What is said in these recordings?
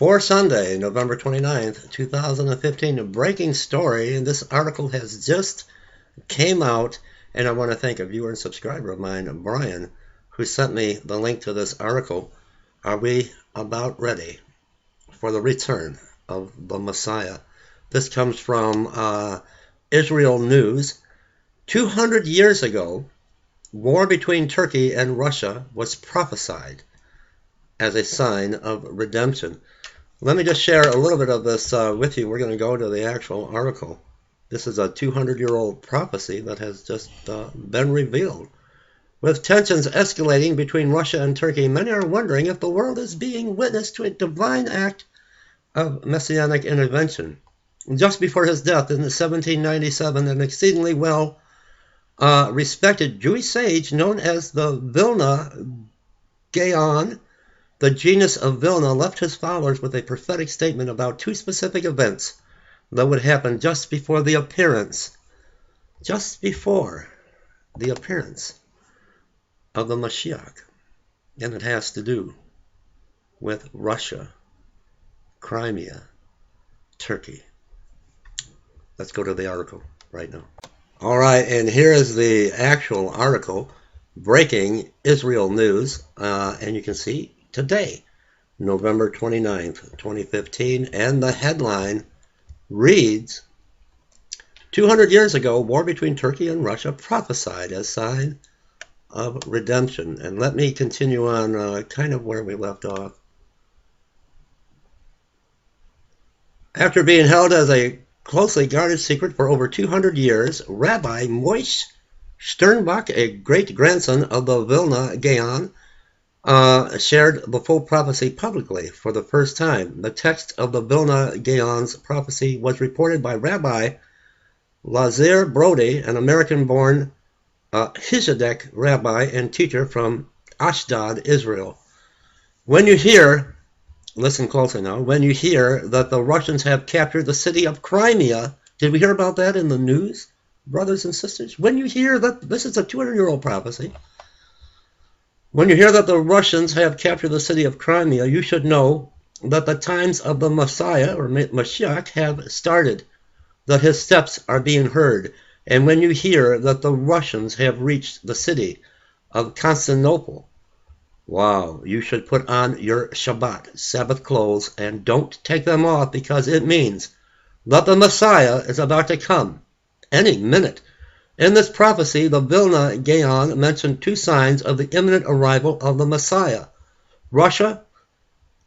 For Sunday, November 29th, 2015, a breaking story, and this article has just came out, and I want to thank a viewer and subscriber of mine, Brian, who sent me the link to this article. Are we about ready for the return of the Messiah? This comes from Israel News. 200 years ago, war between Turkey and Russia was prophesied as a sign of redemption. Let me just share a little bit of this with you. We're going to go to the actual article. This is a 200-year-old prophecy that has just been revealed. With tensions escalating between Russia and Turkey, many are wondering if the world is being witness to a divine act of messianic intervention. Just before his death in 1797, an exceedingly well respected Jewish sage known as the Vilna Gaon, the genius of Vilna, left his followers with a prophetic statement about two specific events that would happen just before the appearance of the Mashiach. And it has to do with Russia, Crimea, Turkey. Let's go to the article right now. All right, and here is the actual article, breaking Israel News, and you can see today, November 29th, 2015, and the headline reads, 200 years ago, war between Turkey and Russia prophesied as sign of redemption. And let me continue on kind of where we left off. After being held as a closely guarded secret for over 200 years, Rabbi Moshe Sternbach, a great-grandson of the Vilna Gaon, shared the full prophecy publicly for the first time. The text of the Vilna Gaon's prophecy was reported by Rabbi Lazar Brody, an American-born Hasidic rabbi and teacher from Ashdod, Israel. When you hear, listen closely now, when you hear that the Russians have captured the city of Crimea, did we hear about that in the news, brothers and sisters? When you hear that, this is a 200-year-old prophecy, when you hear that the Russians have captured the city of Crimea, you should know that the times of the Messiah, or Mashiach, have started, that his steps are being heard. And when you hear that the Russians have reached the city of Constantinople, wow, you should put on your Shabbat, Sabbath clothes, and don't take them off, because it means that the Messiah is about to come any minute. In this prophecy, the Vilna Gaon mentioned two signs of the imminent arrival of the Messiah: Russia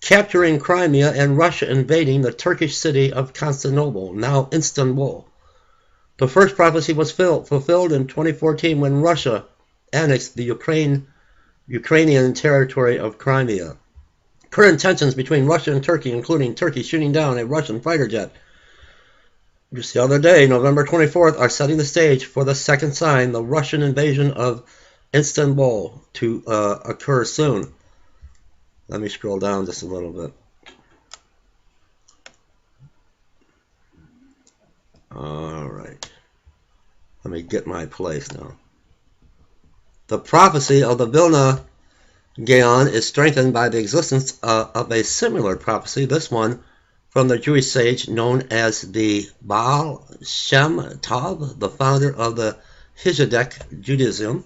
capturing Crimea and Russia invading the Turkish city of Constantinople, now Istanbul. The first prophecy was fulfilled in 2014 when Russia annexed the Ukrainian territory of Crimea. Current tensions between Russia and Turkey, including Turkey shooting down a Russian fighter jet just the other day, November 24th, are setting the stage for the second sign, the Russian invasion of Istanbul, to occur soon. Let me scroll down just a little bit. All right. Let me get my place now. The prophecy of the Vilna Gaon is strengthened by the existence of a similar prophecy, this one from the Jewish sage known as the Baal Shem Tov, the founder of the Hasidic Judaism.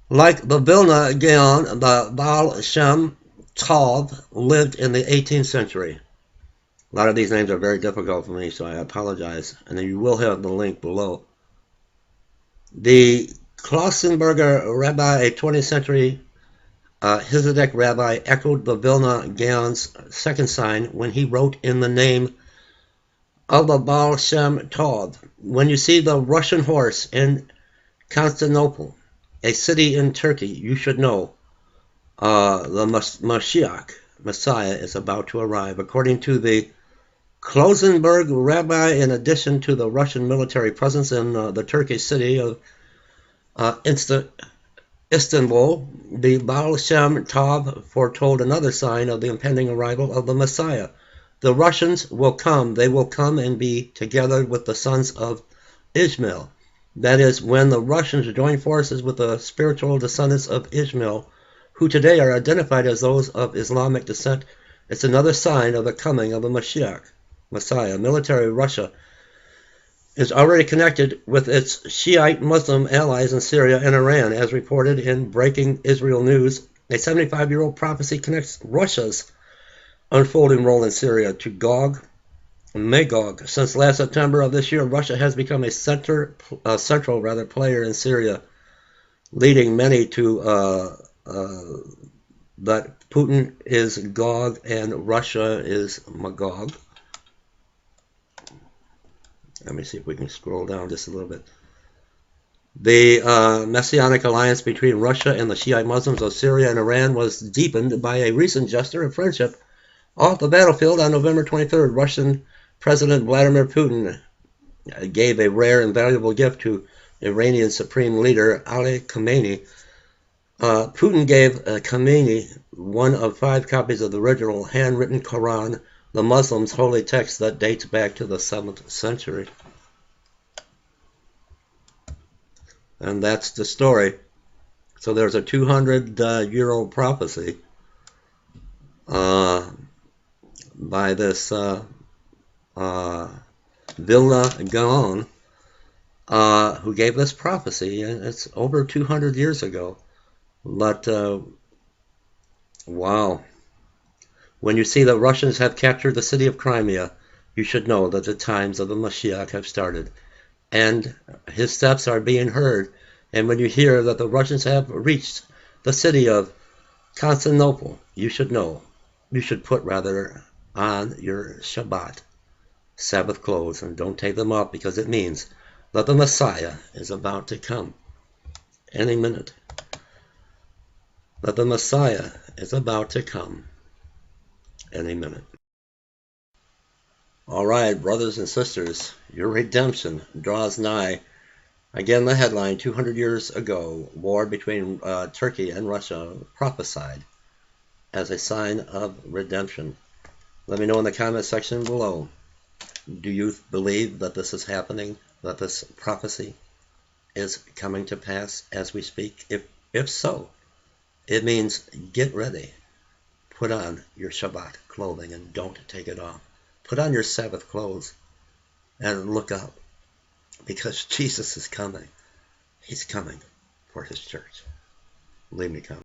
Like the Vilna Gaon, the Baal Shem Tov lived in the 18th century. A lot of these names are very difficult for me, so I apologize. And you will have the link below. The Klausenberger rabbi, a 20th century Hasidic rabbi, echoed the Vilna Gaon's second sign when he wrote in the name of the Baal Shem Tov, when you see the Russian horse in Constantinople, a city in Turkey, you should know the Mashiach, Messiah, is about to arrive. According to the Klausenberg rabbi, in addition to the Russian military presence in the Turkish city of Istanbul, the Baal Shem Tov foretold another sign of the impending arrival of the Messiah. The Russians will come. They will come and be together with the sons of Ishmael. That is, when the Russians join forces with the spiritual descendants of Ishmael, who today are identified as those of Islamic descent, It's another sign of the coming of a Messiah. Military Russia is already connected with its Shiite Muslim allies in Syria and Iran, as reported in Breaking Israel News. A 75-year-old prophecy connects Russia's unfolding role in Syria to Gog and Magog. Since last September of this year, Russia has become a central player in Syria, leading many to that Putin is Gog and Russia is Magog. Let me see if we can scroll down just a little bit. The Messianic alliance between Russia and the Shiite Muslims of Syria and Iran was deepened by a recent gesture of friendship off the battlefield on November 23rd. Russian President Vladimir Putin gave a rare and valuable gift to Iranian Supreme Leader Ali Khamenei. Putin gave Khamenei one of 5 copies of the original handwritten Quran, the Muslims' holy text that dates back to the 7th century. And that's the story. So there's a 200-year-old prophecy by this Vilna Gaon, who gave this prophecy, and it's over 200 years ago. But, wow. When you see the Russians have captured the city of Crimea, you should know that the times of the Mashiach have started, and his steps are being heard. And when you hear that the Russians have reached the city of Constantinople, you should know. You should put, rather, on your Shabbat, Sabbath clothes, and don't take them off, because it means that the Messiah is about to come any minute. That the Messiah is about to come any minute. All right, brothers and sisters, your redemption draws nigh. Again, the headline, 200 years ago, war between Turkey and Russia prophesied as a sign of redemption. Let me know in the comment section below. Do you believe that this is happening, that this prophecy is coming to pass as we speak? If so, it means get ready. Put on your Shabbat clothing and don't take it off. Put on your Sabbath clothes and look up, because Jesus is coming. He's coming for his church. Leave me comment.